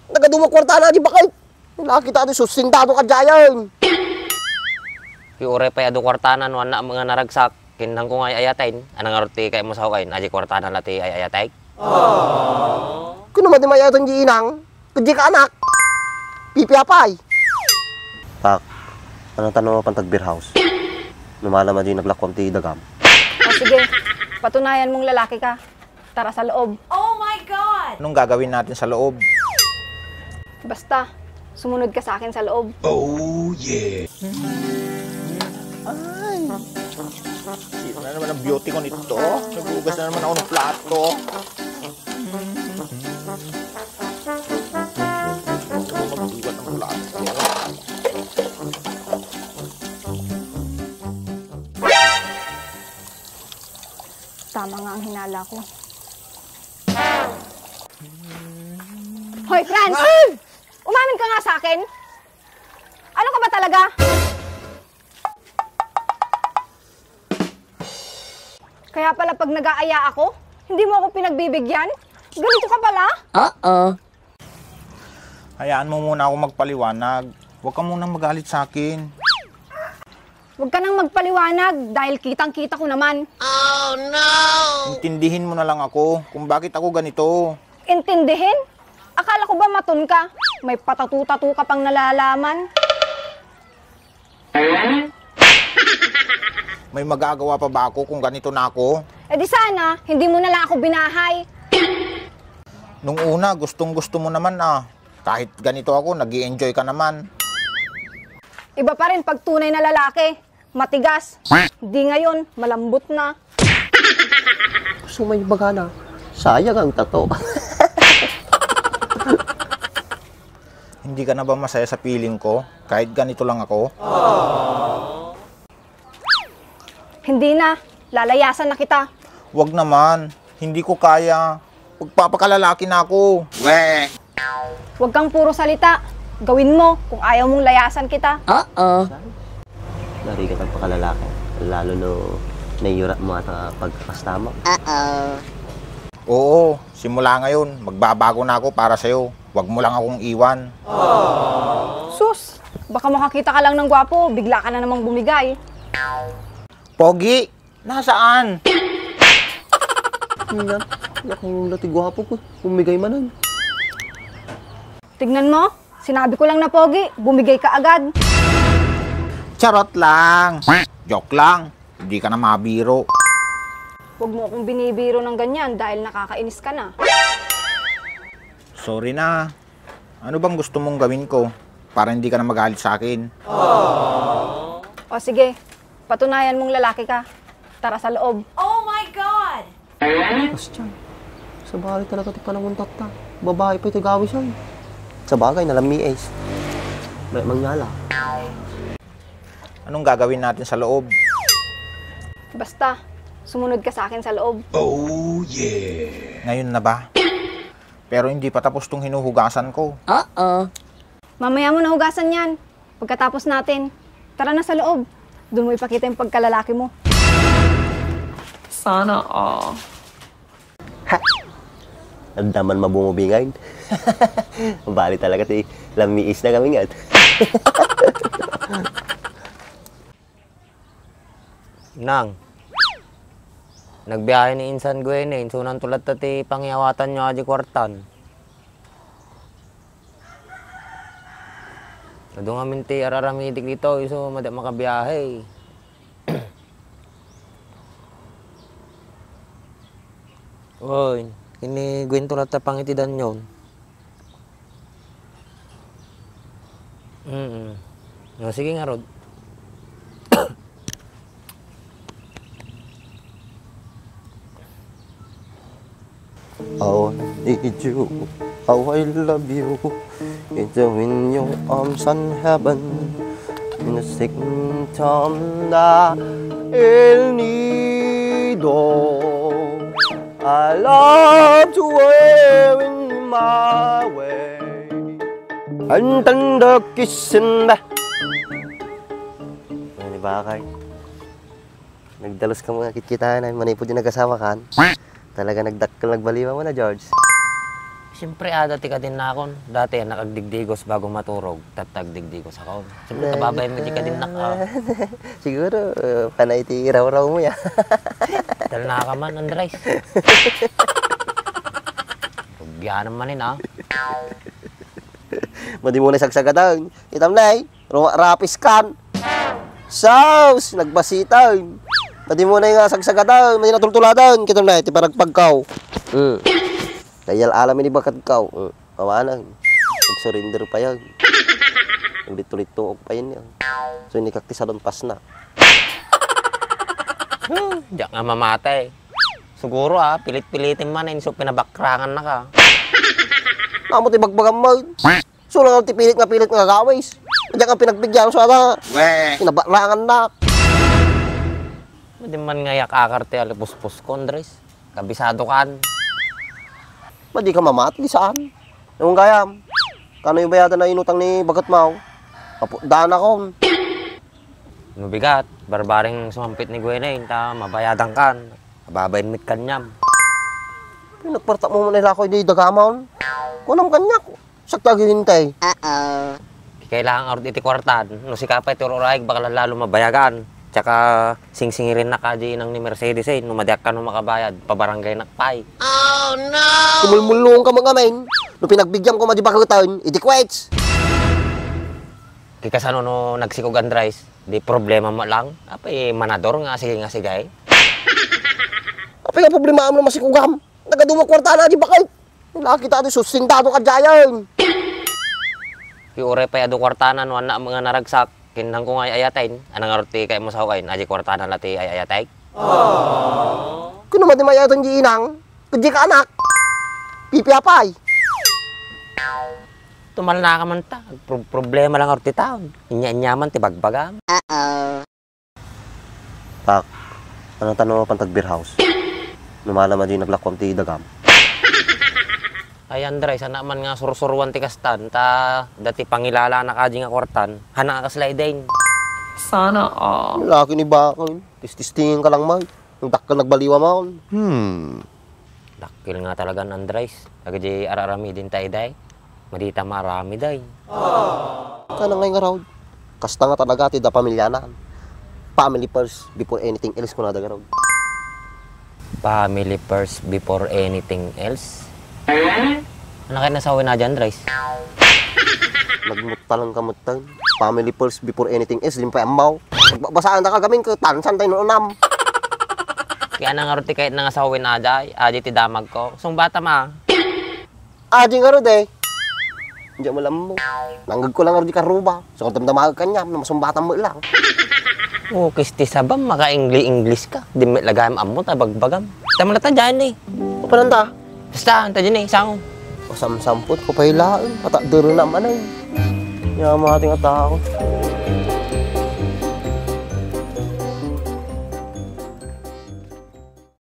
Nagadumang kwarta na di ba kayo? Nakakita ito sustentado ka dyan. Ure pa yado kwartanan, wala mga naragsak. Kinang ko nga ayatain. Anang arti kay mo sa hukain, aji kwartanan lati ay ayatay. Kung naman di mayatan di inang, kadi ka anak. Pipiapay. Tak, anong tanong mo pantag beer house? Lumalaman din naglakwam ti dagam. O sige, patunayan mong lalaki ka. Tara sa loob. Oh my God! Anong gagawin natin sa loob? Basta, sumunod ka sa akin sa loob. Ay, sino na naman ang beauty ko nito? Nagugas na naman ako ng plato. Magbugat ng plato. Tama nga ang hinala ko. Hoy, Franz! Umamin ka nga sa akin? Ano ka ba talaga? Kaya pala pag nag-aaya ako, hindi mo ako pinagbibigyan? Ganito ka pala? Hayaan mo muna ako magpaliwanag. Huwag ka munang magalit sa akin. Huwag ka nang magpaliwanag dahil kitang-kita ko naman. Intindihin mo na lang ako kung bakit ako ganito. Intindihin? Akala ko ba matun ka? May patatu-tatu ka pang nalalaman. May magagawa pa ba ako kung ganito na ako? Eh di sana, hindi mo na lang ako binahay. Nung una, gustong-gusto mo naman ah. Kahit ganito ako, nag-i-enjoy ka naman. Iba pa rin pag tunay na lalaki. Matigas. Di ngayon, malambot na. Gusto may baga na. Sayang ang tato. Hindi ka na ba masaya sa feeling ko? Kahit ganito lang ako? Hindi na. Lalayasan na kita. Wag naman. Hindi ko kaya. Pagpapakalalaki na ako. Huwag kang puro salita. Gawin mo kung ayaw mong layasan kita. Lari ka pagpakalalaki. Lalo no, naiura mo at pagkakastama. Oo, simula ngayon, magbabago na ako para sa'yo. Wag mo lang akong iwan. Sus, baka makakita ka lang ng gwapo, bigla ka na namang bumigay. Pogi, nasaan? Tingnan, nakong latigwapo ko. Umigay manan. Tignan mo, sinabi ko lang na pogi, bumigay ka agad. Charot lang. Joke lang. Hindi ka na mabiro. Huwag mo akong binibiro ng ganyan dahil nakakainis ka na. Sorry na. Ano bang gusto mong gawin ko? Para hindi ka na magalit sa akin. O sige, patunayan mong lalaki ka. Tara sa loob. Oh my God! Bastian, sa bagay talaga ti panangon tatta. Babae pa iti gawis yan. Sa bagay, nalami ace. May mangyala. Anong gagawin natin sa loob? Basta, sumunod ka sa akin sa loob. Ngayon na ba? Pero hindi pa tapos tong hinuhugasan ko. Mamaya mo nahugasan yan. Pagkatapos natin, tara na sa loob. Doon mo ipakita yung pagkalalaki mo. Sana all. Andaman mabumubingay. Bali talaga ti lamiis na kami nga. Nang, nagbiyahe ni Insan Gwen sunan tulad tati pangyawatan nyo aji kwartan. Nadung amin ti araramidik dito, iso madak makabiyahe. Oy, ini Gwen tulad ta pangitidan yon. No, sige nga Rod. Oh, need you. How I love you. It's in your arms and heaven. In the second time that el nido. I love to wear in my way. Ang tanda kissin ba? Ano ba kay? Nagdalos ka mga kitkita na manay po din nagkasama kan. Talaga nagdakkel nagbaliwa mo na, George. Siyempre, dati ka din na akon. Dati, nakagdigdigos bago maturog. Tatagdigdigos ako. Siyempre, kababay mo di ka din na Siguro, panay ti raw-raw mo ya. Dahil na ka man, Andres. Ugyan naman Madi mo na sagsagatan. Itam na rapis kan. Saus, nagbasitan. Madi mo na yung sagsagatan. Madi natultuladan. Kitam na, ti paragpagkaw. Kayal alamin ni bakat kaw. Awanan. Nag-surrender pa yan. Nagditulit-tuok pa yan. So, inikakti sa doon pas na. Diyan nga mamatay. Siguro pilit-pilitin man so pinabakrangan na ka. Namo ti bagbagan mo. So, lang ti pilit nga gawis. Diyan ka pinagbigyan so ata. Pinabakrangan na. Hindi man ngayak akarte alipuspos ko, Andres. Kabisado kan. Di ka mamatli saan? Yung gayam. Kano yung bayadan na inutang ni bagat mo? Daan ako. Mabigat. Barbaring sumampit ni Gwenain. Ta mabayadan kan. Mababayin mit kanyam. Pinagpartak mo nila ako hindi dagamaw. Kunang kanyak. Sakta hintay. Kailangan arot iti kwartan. No si kapay turoraig baka lalo mabayagan. Tsaka sing-singirin na ka ng ni Mercedes no madiak ka no makabayad. Pabarangay nakpay. Kumulmulong ka mga main. No pinagbigyan ko madibakatan, iti kwets. Kikasano no nagsikog Andres. Di problema mo lang. Apay manador nga sige. Apay nga problema mo masikugam. Nagaduma kwarta na di bakit. Nakita di sustentado ka dyan. Ure pa yado kwartanan no na mga naragsak. Kinang ko nga ayatain. Anang arti kay mo sa hukain. Aji kwartanan lati ayatay. Kung naman di mayatan di inang, kadi ka anak. Pipiapay. Tumal na ka man ta. Problema lang arti taon. Inya-inyaman ti bagbagam. Tak, anong tanong mo pantag beer house? Numalama di naglakwam ti dagam. Ay Andres, sana man nga sursurwan ti kastan. Ta dati pangilala na kaji nga kwartan. Hana ka slide Sana all. Laki ni Bakon. Tistingin ka lang, May. Nung dakka nagbaliwa mo. Dakil nga talaga Andres. Agaji ararami din tayo day. Madita marami day. Kana ngay nga raw. Kasta nga talaga ti da pamilyanan. Family first before anything else ko na daga raw. Family first before anything else. Ano kayo nasawin na dyan, Andres? Nagmutalang kamutan. Family first before anything else. Limpay amaw. Magbabasaan na ka gamin ko. Tansan tayo noonam. Kaya nangaruti kahit nangasawin na dyan. Adi ti damag ko. Sung bata ma. Adi nga ro de. Hindi mo alam mo. Nanggag ko lang ro di karuba. So kung damdamag ka niya. Masumbatan mo lang. Oh, kisti sabam. Maka-English ka. Di may lagayam amo. Tabagbagam. Tama na ta dyan eh. O pananda? Basta, anta dyan eh. Saan? Pasam-sampot ko pahilaan. Patakdero naman ay. Yama ating atao.